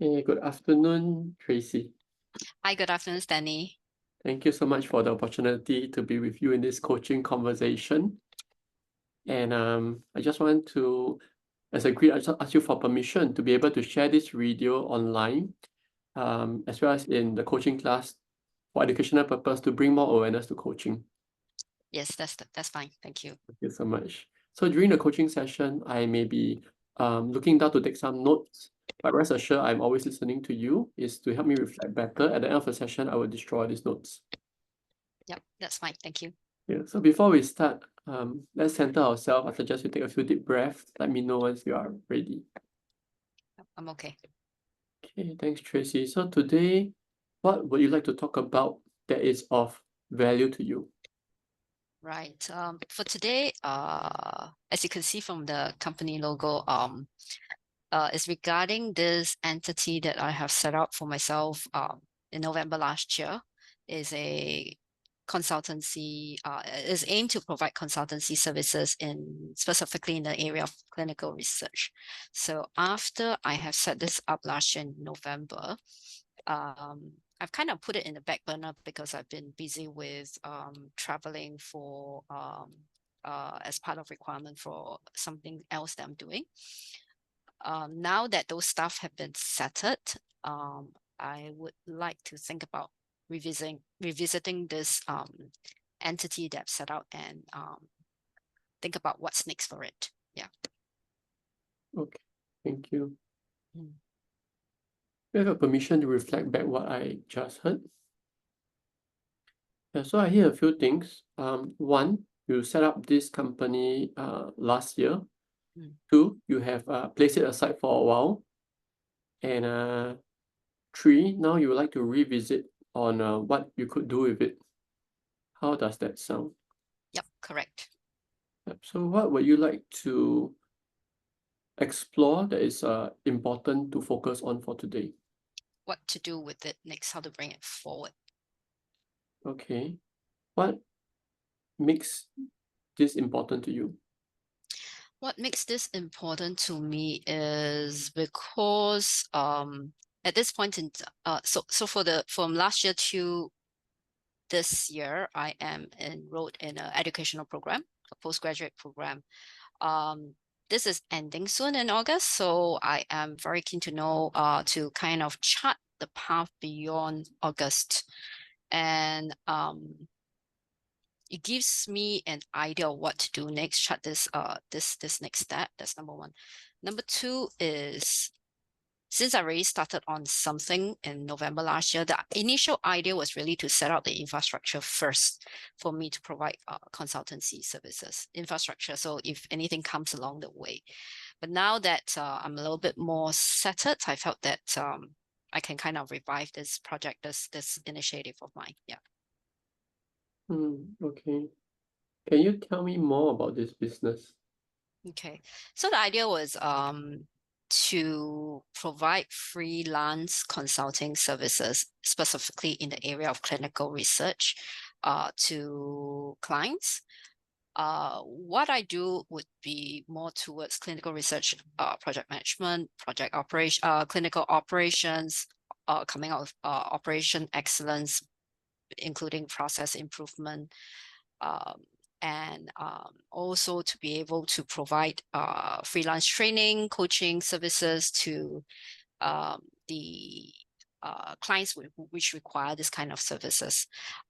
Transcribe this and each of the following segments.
Hey, good afternoon, Tracy. Hi, good afternoon, Stanley. Thank you so much for the opportunity to be with you in this coaching conversation. And I just want to, as agreed, I just ask you for permission to be able to share this video online, as well as in the coaching class for educational purpose to bring more awareness to coaching. Yes, that's fine. Thank you. Thank you so much. So during the coaching session, I may be looking down to take some notes, but rest assured, I'm always listening to you, is to help me reflect better. At the end of the session, I will destroy these notes. Yep, that's fine. Thank you. Yeah, so before we start, let's center ourselves. I suggest you take a few deep breaths. Let me know once you are ready. Yep, I'm okay. Okay, thanks, Tracy. So today, what would you like to talk about that is of value to you? Right. For today, as you can see from the company logo, is regarding this entity that I have set up for myself in November last year. Is a consultancy, is aimed to provide consultancy services specifically in the area of clinical research. So after I have set this up last year in November, I've kind of put it in the back burner because I've been busy with traveling for as part of requirement for something else that I'm doing. Now that those stuff have been settled, I would like to think about revisiting this entity that I've set out and think about what's next for it. Yeah. Okay, thank you. Mm. You have a permission to reflect back what I just heard. Yeah, so I hear a few things. One, you set up this company last year. Mm. Two, you have placed it aside for a while. And three, now you would like to revisit on what you could do with it. How does that sound? Yep, correct. Yep. So what would you like to explore that is important to focus on for today? What to do with it next, how to bring it forward. Okay. What makes this important to you? What makes this important to me is because at this point in so from last year to this year, I am enrolled in an educational program, a postgraduate program. This is ending soon in August, so I am very keen to know to kind of chart the path beyond August. And it gives me an idea of what to do next, chart this next step. That's number one. Number two is, since I already started on something in November last year, the initial idea was really to set up the infrastructure first for me to provide consultancy services, infrastructure. So if anything comes along the way. But now that I'm a little bit more settled, I felt that I can kind of revive this project, this initiative of mine. Yeah. Okay. Can you tell me more about this business? Okay. So the idea was to provide freelance consulting services, specifically in the area of clinical research, to clients. What I do would be more towards clinical research, project management, project operation, clinical operations, coming out of operation excellence, including process improvement, um, and also to be able to provide freelance training, coaching services to the clients which require this kind of services.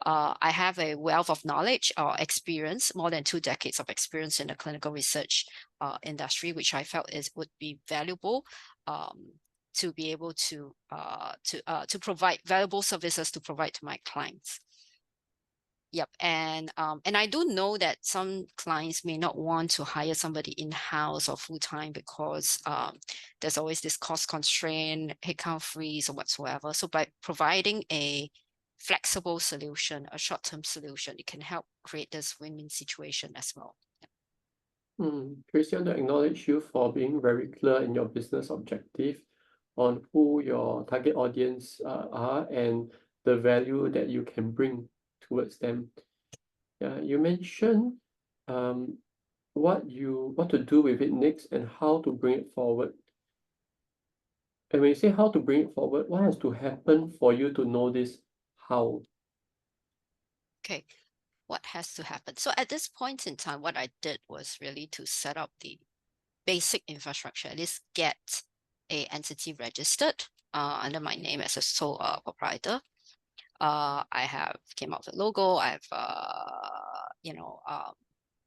I have a wealth of knowledge or experience, more than 2 decades of experience in the clinical research industry, which I felt would be valuable to be able to provide valuable services to provide to my clients. Yep, and I do know that some clients may not want to hire somebody in-house or full-time because there's always this cost constraint, headcount freeze or whatsoever. So by providing a flexible solution, a short-term solution, it can help create this win-win situation as well. Tracy, I want to acknowledge you for being very clear in your business objective on who your target audience are and the value that you can bring towards them. Yeah, you mentioned what to do with it next and how to bring it forward. And when you say how to bring it forward, what has to happen for you to know this how? Okay, what has to happen? So at this point in time, what I did was really to set up the basic infrastructure, at least get a entity registered under my name as a sole proprietor. I have came out with a logo. I've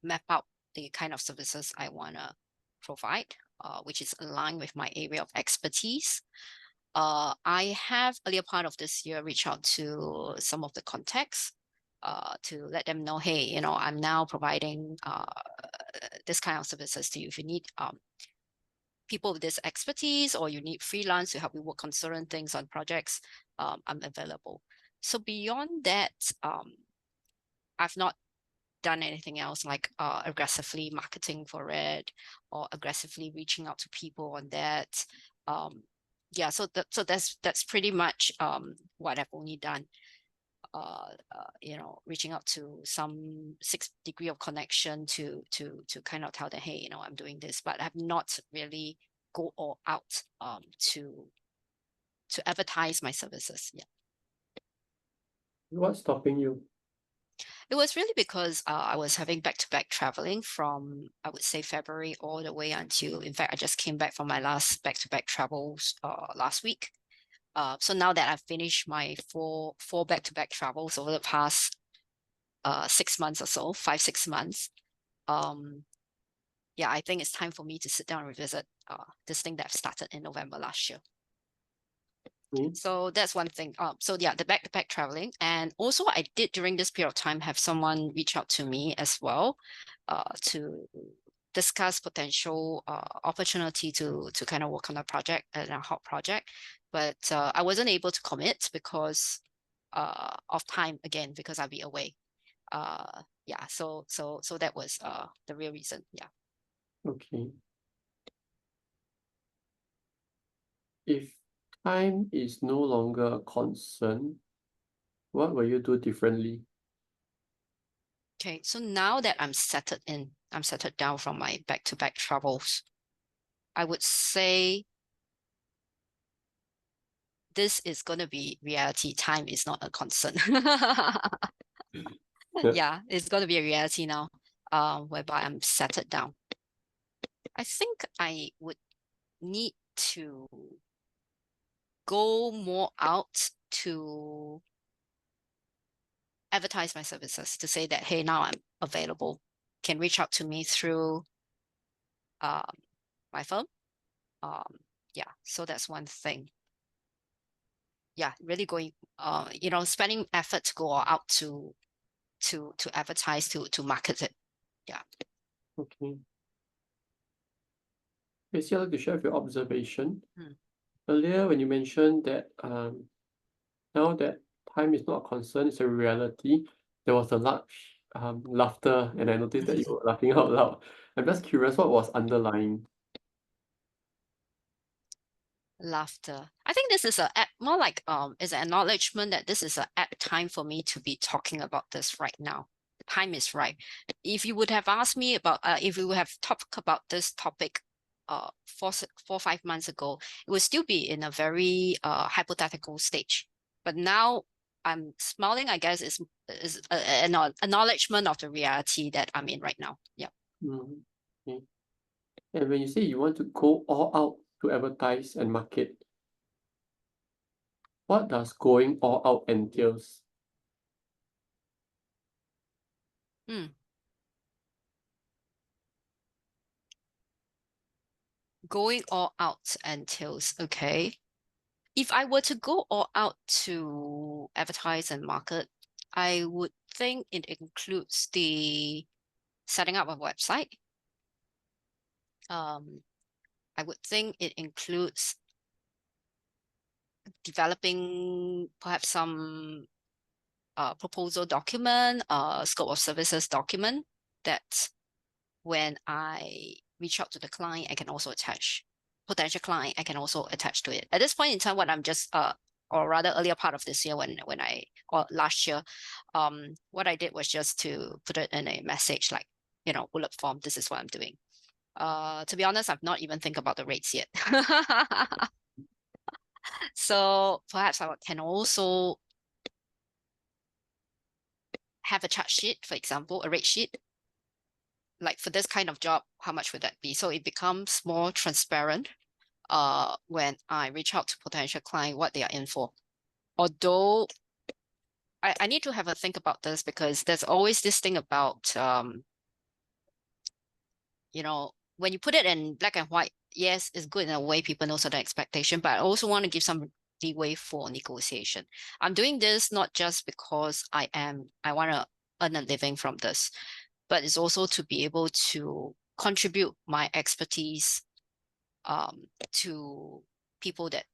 map out the kind of services I want to provide, which is aligned with my area of expertise. I have earlier part of this year reached out to some of the contacts to let them know, hey, I'm now providing this kind of services to you. If you need people with this expertise or you need freelance to help you work on certain things on projects, I'm available. So beyond that, I've not done anything else like aggressively marketing for it or aggressively reaching out to people on that. Yeah, so that's pretty much what I've only done. Reaching out to some 6 degree of connection to kind of tell them, hey, I'm doing this, but I've not really go all out to advertise my services. Yeah. What's stopping you? It was really because I was having back-to-back traveling from, I would say, February all the way until, in fact, I just came back from my last back-to-back travels last week. So now that I've finished my four back-to-back travels over the past 6 months or so, 5-6 months, yeah, I think it's time for me to sit down and revisit this thing that I've started in November last year. So that's one thing. So yeah, the back-to-back traveling, and also I did during this period of time have someone reach out to me as well, to discuss potential opportunity to kind of work on a project, a hot project, but I wasn't able to commit because of time again, because I'll be away. Yeah, so that was the real reason. Yeah. Okay. If time is no longer a concern, what will you do differently? Okay, so now that I'm settled down from my back-to-back travels, I would say this is going to be reality. Time is not a concern. Yeah, it's going to be a reality now, whereby I'm settled down. I think I would need to go more out to advertise my services, to say that, hey, now I'm available. Can reach out to me through my phone. Yeah, so that's one thing. Yeah, really going, spending effort to go out to advertise, to market it. Yeah. Okay. Basically, I'd like to share with your observation. Hmm. Earlier, when you mentioned that now that time is not a concern, it's a reality, there was a large laughter, and I noticed that you were laughing out loud. I'm just curious, what was underlying? Laughter. I think this is more like is an acknowledgement that this is a apt time for me to be talking about this right now. Time is right. If you would have asked me about if we would have talked about this topic 4-5 months ago, it would still be in a very hypothetical stage. But now I'm smiling, I guess, is an acknowledgement of the reality that I'm in right now. Yeah. Okay. And when you say you want to go all out to advertise and market, what does going all out entails? Going all out entails, okay. If I were to go all out to advertise and market, I would think it includes the setting up a website. I would think it includes developing perhaps some proposal document, scope of services document that when I reach out to the client, I can also attach potential client. I can also attach to it. At this point in time, what I'm just or rather earlier part of this year or last year, what I did was just to put it in a message like, bullet form. This is what I'm doing. To be honest, I've not even think about the rates yet. So perhaps I can also have a chart sheet, for example, a rate sheet. Like for this kind of job, how much would that be? So it becomes more transparent when I reach out to potential client, what they are in for. Although I need to have a think about this, because there's always this thing about, you know, when you put it in black and white, yes, it's good in a way, people know certain expectation, but I also want to give some leeway for negotiation. I'm doing this not just because I want to earn a living from this, but it's also to be able to contribute my expertise to people that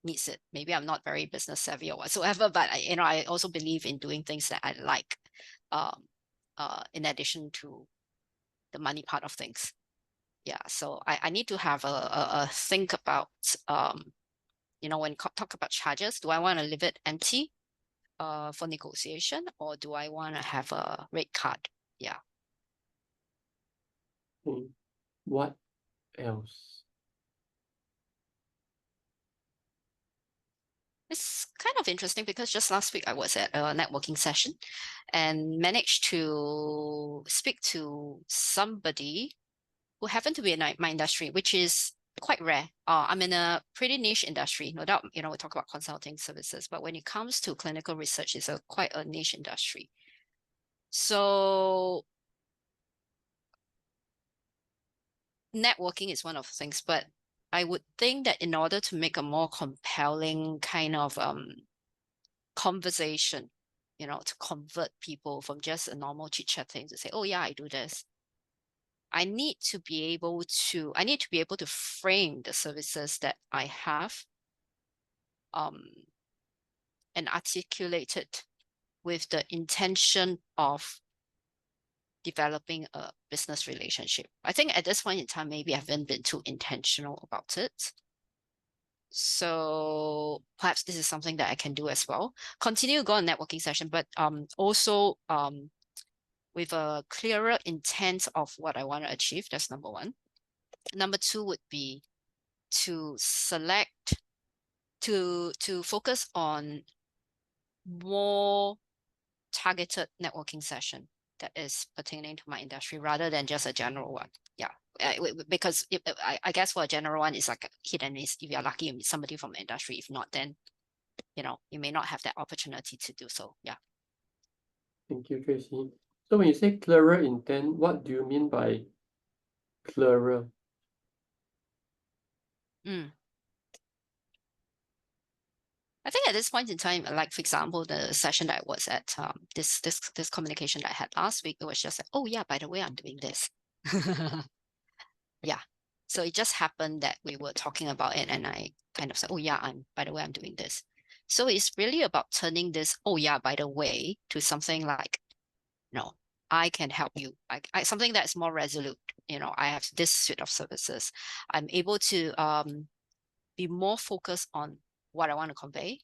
needs it. Maybe I'm not very business savvy or whatsoever, but I also believe in doing things that I like, in addition to the money part of things. Yeah, so I need to have a think about, when talk about charges, do I want to leave it empty for negotiation, or do I want to have a rate card? Yeah. What else? It's kind of interesting because just last week I was at a networking session and managed to speak to somebody who happened to be in my industry, which is quite rare. I'm in a pretty niche industry, no doubt. We talk about consulting services, but when it comes to clinical research, it's quite a niche industry. So networking is one of the things, but I would think that in order to make a more compelling kind of conversation, to convert people from just a normal chit-chatting to say, oh yeah, I do this, I need to be able to frame the services that I have and articulate it with the intention of developing a business relationship. I think at this point in time, maybe I haven't been too intentional about it. So perhaps this is something that I can do as well. Continue to go on networking session, but also with a clearer intent of what I want to achieve. That's number one. Number two would be to focus on more targeted networking session that is pertaining to my industry rather than just a general one. Yeah, because I guess for a general one, it's like hit and miss. If you're lucky, you meet somebody from the industry. If not, then you may not have that opportunity to do so. Yeah. Thank you, Tracy. So when you say clearer intent, what do you mean by clearer? I think at this point in time, like for example, the session that I was at, this communication that I had last week, it was just like, oh yeah, by the way, I'm doing this. Yeah. So it just happened that we were talking about it, and I kind of said, oh yeah, by the way, I'm doing this. So it's really about turning this, oh yeah, by the way, to something like, no, I can help you. Something that's more resolute. I have this suite of services. I'm able to be more focused on what I want to convey.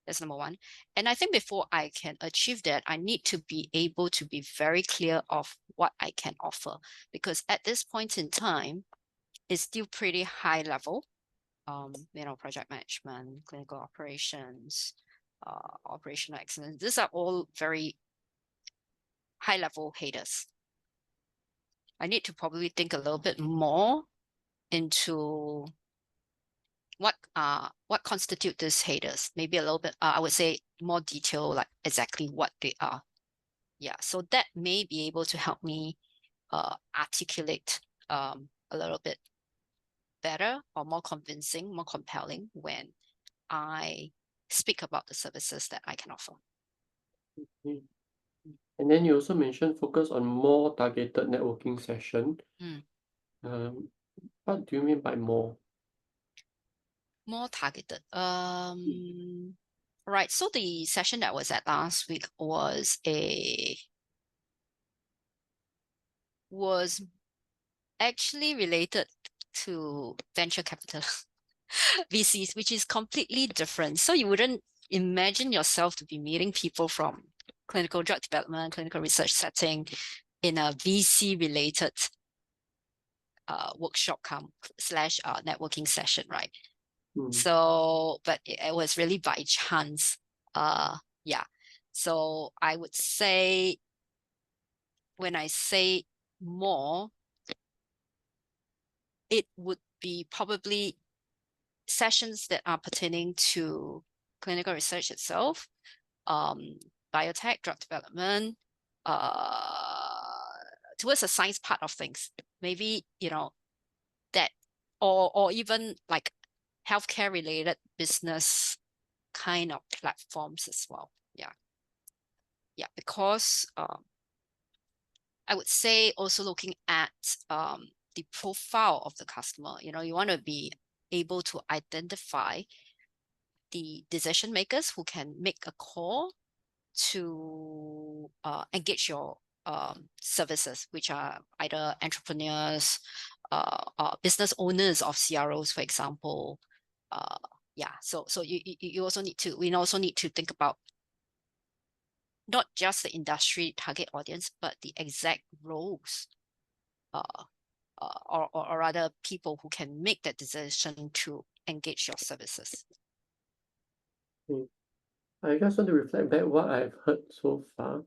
That's number one. And I think before I can achieve that, I need to be able to be very clear of what I can offer. Because at this point in time, it's still pretty high level. Project management, clinical operations, operational excellence. These are all very high level headers. I need to probably think a little bit more into what constitute these headers. Maybe a little bit, I would say more detail, like exactly what they are. Yeah, so that may be able to help me articulate a little bit better or more convincing, more compelling when I speak about the services that I can offer. Okay. And then you also mentioned focus on more targeted networking session. What do you mean by more? More targeted. Right. So the session that was at last week was actually related to venture capital VCs, which is completely different. So you wouldn't imagine yourself to be meeting people from clinical drug development, clinical research setting in a VC related workshop / networking session, right? So, but it was really by chance. Yeah. So I would say, when I say more, it would be probably sessions that are pertaining to clinical research itself, biotech, drug development, towards the science part of things. Maybe, that, or even like healthcare related business kind of platforms as well. Yeah, because I would say also looking at the profile of the customer. You want to be able to identify the decision makers who can make a call to engage your services, which are either entrepreneurs, business owners of CROs, for example. Yeah, so you also need to, we also need to think about not just the industry target audience, but the exact roles, or rather people who can make that decision to engage your services. I just want to reflect back what I've heard so far.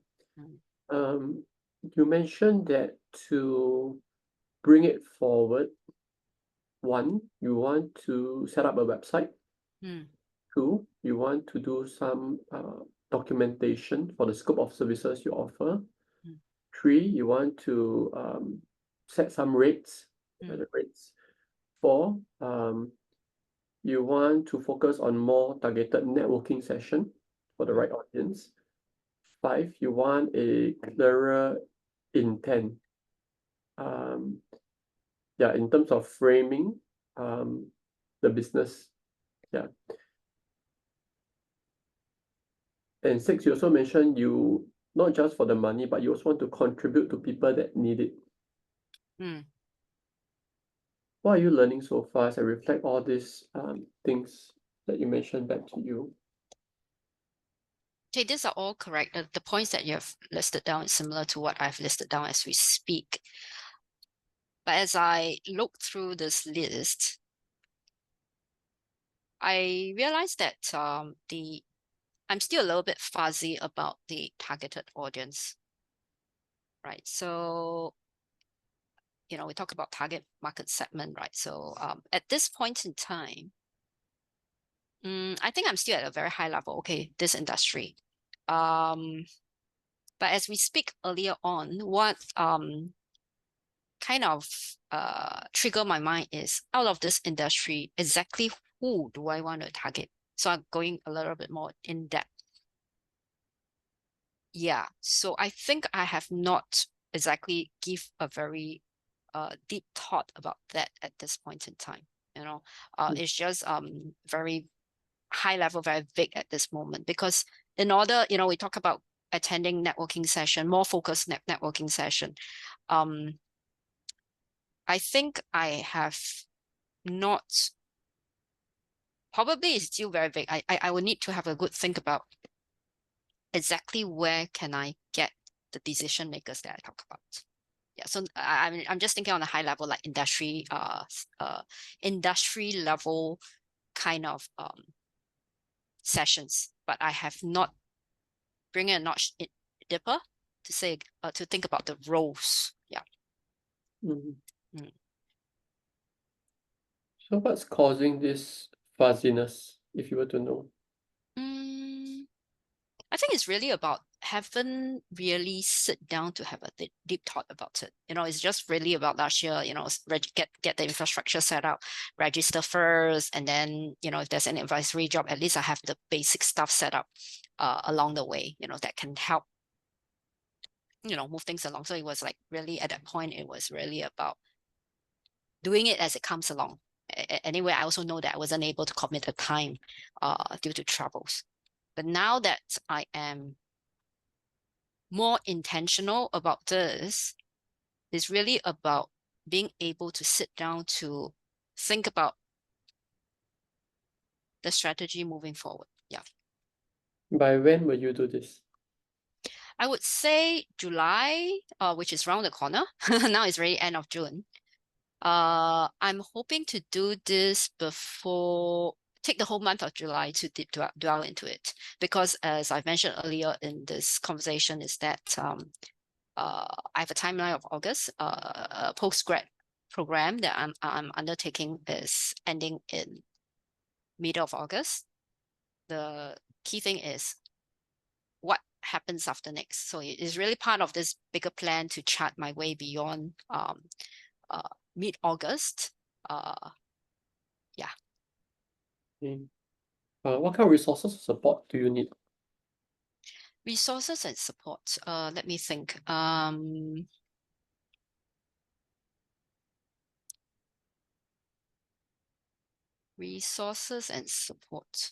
You mentioned that to bring it forward, one, you want to set up a website. Two, you want to do some documentation for the scope of services you offer. Three, you want to set some rates. Four, you want to focus on more targeted networking session for the right audience. Five, you want a clearer intent. Yeah, in terms of framing the business. Yeah. And six, you also mentioned you not just for the money, but you also want to contribute to people that need it. What are you learning so far as I reflect all these things that you mentioned back to you? Okay, these are all correct. The points that you have listed down is similar to what I've listed down as we speak. But as I look through this list, I realized that I'm still a little bit fuzzy about the targeted audience, right? So, we talk about target market segment, right? So at this point in time, I think I'm still at a very high level. Okay, this industry. But as we speak earlier on, what kind of trigger my mind is, out of this industry, exactly who do I want to target? So I'm going a little bit more in depth. Yeah, so I think I have not exactly give a very deep thought about that at this point in time. It's just very high level, very vague at this moment, because in order, we talk about attending networking session, more focused networking session. I think I have not, probably it's still very vague. I would need to have a good think about exactly where can I get the decision makers that I talk about. Yeah, so I'm just thinking on a high level, like industry level kind of sessions, but I have not bring it a notch deeper to say to think about the roles. Yeah. So what's causing this fuzziness, if you were to know? I think it's really about haven't really sit down to have a deep thought about it. It's just really about last year, get the infrastructure set up, register first, and then, if there's an advisory job, at least I have the basic stuff set up along the way, that can help, move things along. So it was like really at that point, it was really about doing it as it comes along. Anyway, I also know that I wasn't able to commit the time due to troubles. But now that I am more intentional about this, it's really about being able to sit down to think about the strategy moving forward. Yeah. By when will you do this? I would say July, which is around the corner. Now it's really end of June. I'm hoping to do this before, take the whole month of July to deep dwell into it, because as I mentioned earlier in this conversation is that I have a timeline of August, a postgrad program that I'm undertaking is ending in middle of August. The key thing is what happens after next. So it is really part of this bigger plan to chart my way beyond mid-August. Yeah. Okay. What kind of resources or support do you need? Resources and support. Let me think. Resources and support.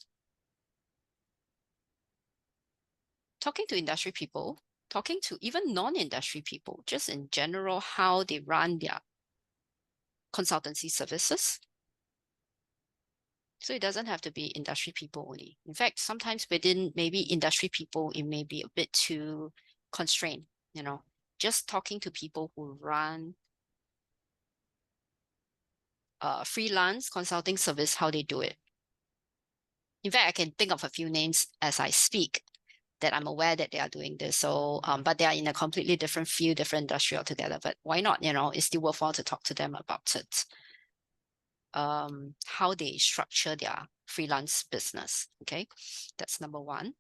Talking to industry people, talking to even non-industry people, just in general, how they run their consultancy services. So it doesn't have to be industry people only. In fact, sometimes within maybe industry people, it may be a bit too constrained, you know, just talking to people who run freelance consulting service, how they do it. In fact, I can think of a few names as I speak that I'm aware that they are doing this. So, but they are in a completely different field, different industry altogether. But why not? You know, it's still worthwhile to talk to them about it. How they structure their freelance business. Okay, that's number one.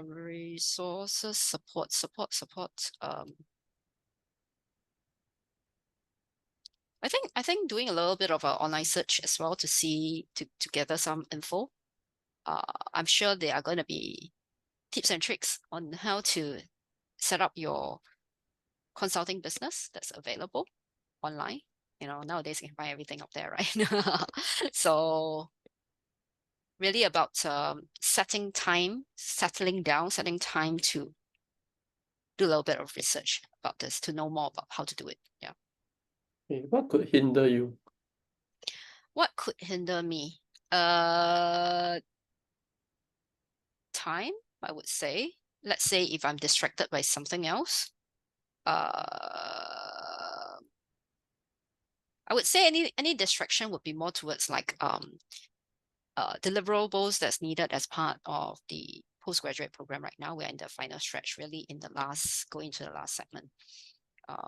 Resources, support. I think doing a little bit of an online search as well to see to gather some info. I'm sure there are going to be tips and tricks on how to set up your consulting business that's available online. You know, nowadays you can find everything up there, right? So really about settling time to do a little bit of research about this, to know more about how to do it. Yeah. Okay. What could hinder you? What could hinder me? Time, I would say. Let's say if I'm distracted by something else. I would say any distraction would be more towards like deliverables that's needed as part of the postgraduate program right now. We're in the final stretch, really in the going to the last segment.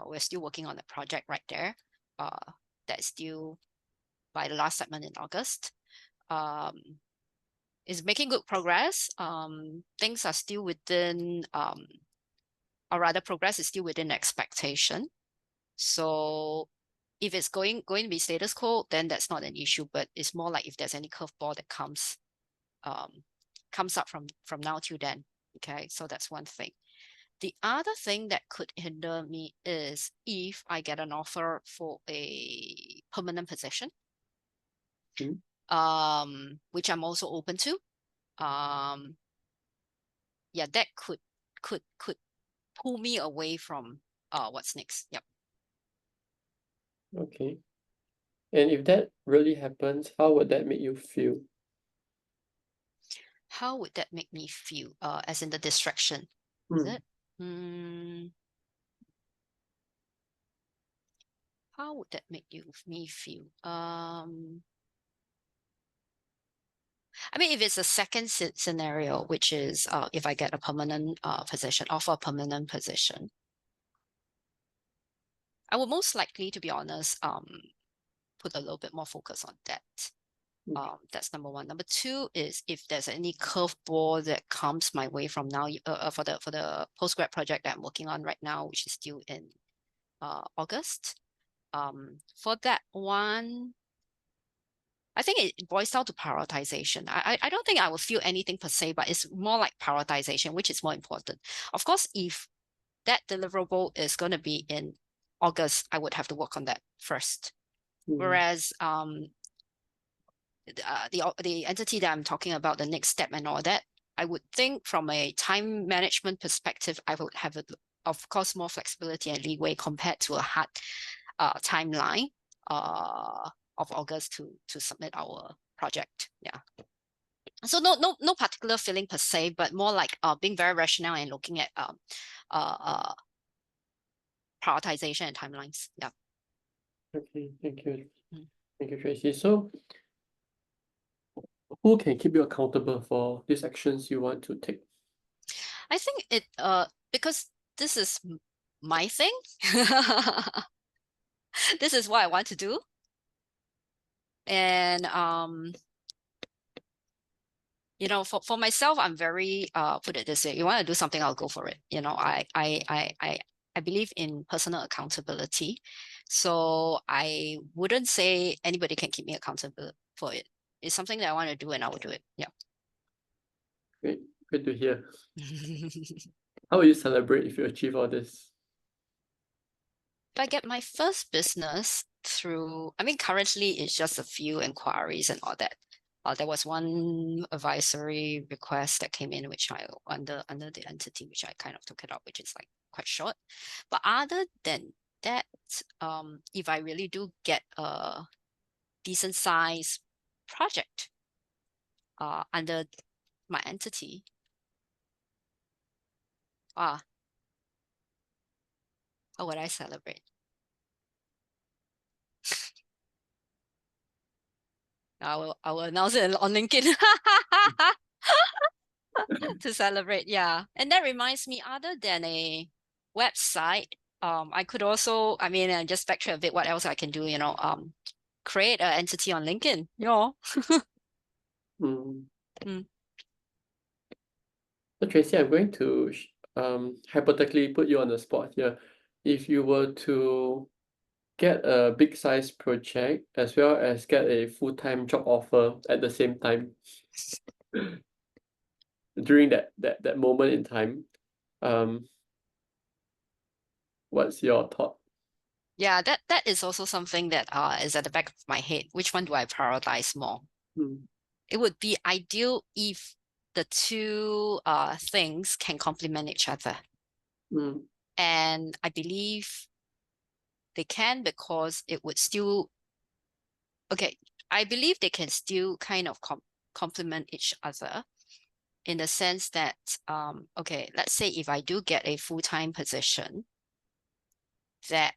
We're still working on the project right there. That's due by the last segment in August. Is making good progress. Things are still within, or rather progress is still within expectation. So if it's going to be status quo, then that's not an issue, but it's more like if there's any curveball that comes up from now till then. Okay, so that's one thing. The other thing that could hinder me is if I get an offer for a permanent position, which I'm also open to. Yeah, that could pull me away from what's next. Yep. Okay. And if that really happens, how would that make you feel? How would that make me feel? As in the distraction, is it? How would that make me feel? I mean, if it's a second scenario, which is if I get a permanent position, offer a permanent position, I would most likely, to be honest, put a little bit more focus on that. That's number one. Number two is if there's any curveball that comes my way from now for the postgrad project that I'm working on right now, which is due in August. For that one, I think it boils down to prioritization. I don't think I will feel anything per se, but it's more like prioritization, which is more important. Of course, if that deliverable is going to be in August, I would have to work on that first. Whereas the entity that I'm talking about, the next step and all that, I would think from a time management perspective, I would have, of course, more flexibility and leeway compared to a hard timeline of August to submit our project. Yeah. So no particular feeling per se, but more like being very rational and looking at prioritization and timelines. Yeah. Okay, thank you. Mm. Thank you, Tracy. So who can keep you accountable for these actions you want to take? I think it because this is my thing. This is what I want to do. And you know, for myself, I'm very put it this way, you want to do something, I'll go for it. You know, I believe in personal accountability. So I wouldn't say anybody can keep me accountable for it. It's something that I want to do and I will do it. Yeah. Great, good to hear. How will you celebrate if you achieve all this? If I get my first business through, I mean, currently it's just a few inquiries and all that. There was one advisory request that came in, which I under the entity, which I kind of took it up, which is like quite short. But other than that, if I really do get a decent size project under my entity, how would I celebrate? I will announce it on LinkedIn to celebrate. Yeah. And that reminds me, other than a website, I could also, I mean, just backtrack a bit, what else I can do, you know, create an entity on LinkedIn. Yeah. Mm. Mm. So Tracy, I'm going to hypothetically put you on the spot here. If you were to get a big size project as well as get a full-time job offer at the same time during that moment in time, what's your thought? Yeah, that is also something that is at the back of my head. Which one do I prioritize more? Mm. It would be ideal if the two things can complement each other. Mm. And I believe they can, because it would still, okay, I believe they can still kind of complement each other, in the sense that, okay, let's say if I do get a full-time position that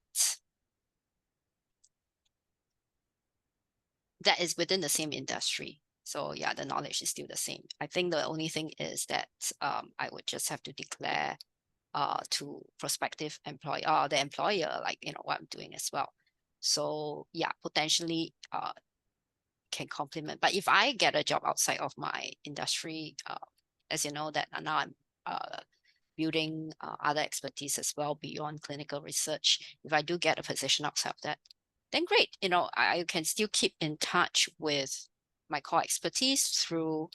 is within the same industry. So yeah, the knowledge is still the same. I think the only thing is that I would just have to declare to prospective employer, the employer, like, you know, what I'm doing as well. So yeah, potentially can complement. But if I get a job outside of my industry, as you know, that now I'm building other expertise as well beyond clinical research. If I do get a position outside of that, then great. You know, I can still keep in touch with my core expertise through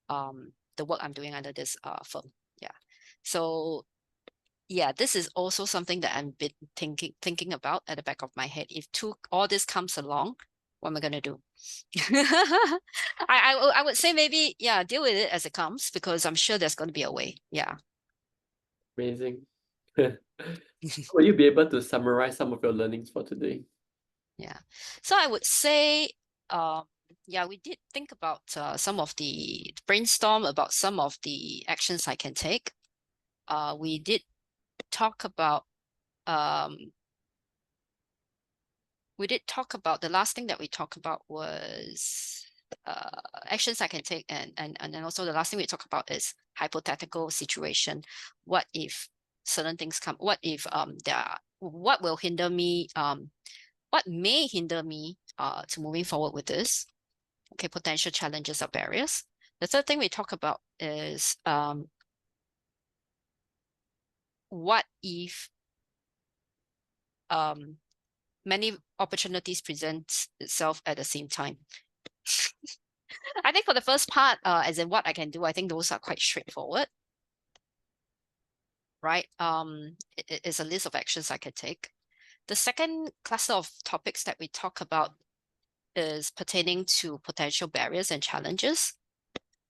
the work I'm doing under this firm. Yeah. So yeah, this is also something that I'm been thinking about at the back of my head. If all this comes along, what am I gonna do? I would say maybe, yeah, deal with it as it comes, because I'm sure there's going to be a way. Yeah. Amazing. Will you be able to summarize some of your learnings for today? Yeah. So I would say, yeah, we did think about some of the brainstorm about some of the actions I can take. We did talk about the last thing that we talked about was actions I can take, and then also the last thing we talked about is hypothetical situation. What if certain things come? What if what will hinder me? What may hinder me to moving forward with this? Okay, potential challenges or barriers. The third thing we talk about is what if many opportunities present itself at the same time. I think for the first part, as in what I can do, I think those are quite straightforward, right? It's a list of actions I can take. The second cluster of topics that we talk about is pertaining to potential barriers and challenges.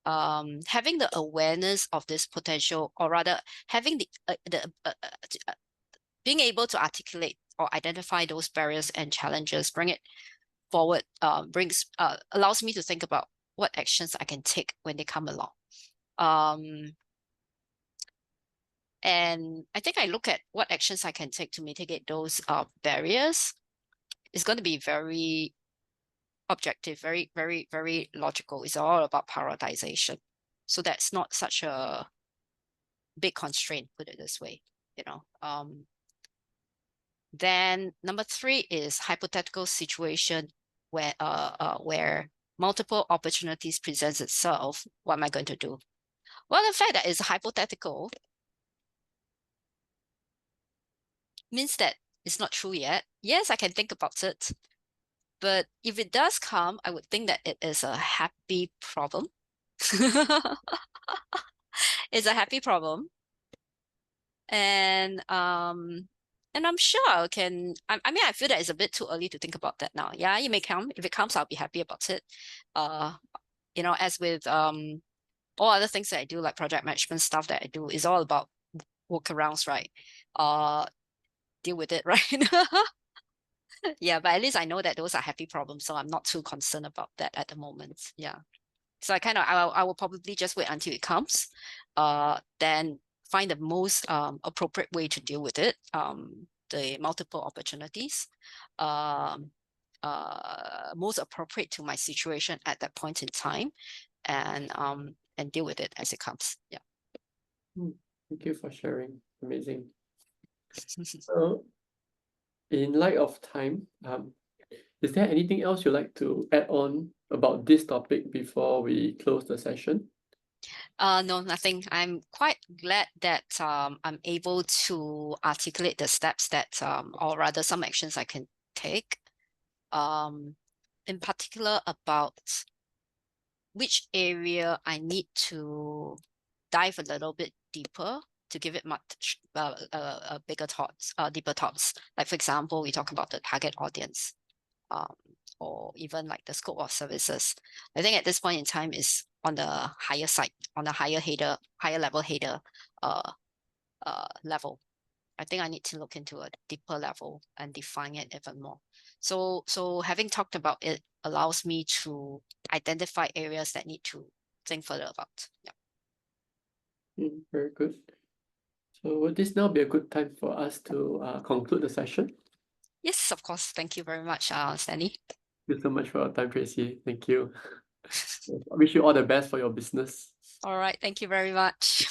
Having the awareness of this potential, or rather having being able to articulate or identify those barriers and challenges, bring it forward, allows me to think about what actions I can take when they come along. And I think I look at what actions I can take to mitigate those barriers. it's going to be very objective, very, very, very logical. It's all about prioritization. So that's not such a big constraint, put it this way, you know. Then number 3 is hypothetical situation where multiple opportunities presents itself. What am I going to do? Well, the fact that it's hypothetical means that it's not true yet. Yes, I can think about it. But if it does come, I would think that it is a happy problem. It's a happy problem. And I'm sure I can, I mean, I feel that it's a bit too early to think about that now. Yeah, it may come. If it comes, I'll be happy about it. You know, as with all other things that I do, like project management stuff that I do, is all about workarounds, right? Deal with it, right? Yeah, but at least I know that those are happy problems, so I'm not too concerned about that at the moment. Yeah. So I will probably just wait until it comes, then find the most appropriate way to deal with it, the multiple opportunities, most appropriate to my situation at that point in time, and deal with it as it comes. Yeah. Thank you for sharing. Amazing. So, in light of time, is there anything else you'd like to add on about this topic before we close the session? No, nothing. I'm quite glad that I'm able to articulate the steps that or rather some actions I can take. In particular about which area I need to dive a little bit deeper to give it much bigger thoughts, deeper thoughts. Like for example, we talk about the target audience, or even like the scope of services. I think at this point in time is on the higher side, on the higher level header level. I think I need to look into a deeper level and define it even more. So having talked about it allows me to identify areas that need to think further about. Yeah. Very good. So would this now be a good time for us to conclude the session? Yes, of course. Thank you very much, Stanley. Thank you so much for your time, Tracy. Thank you. I wish you all the best for your business. All right. Thank you very much.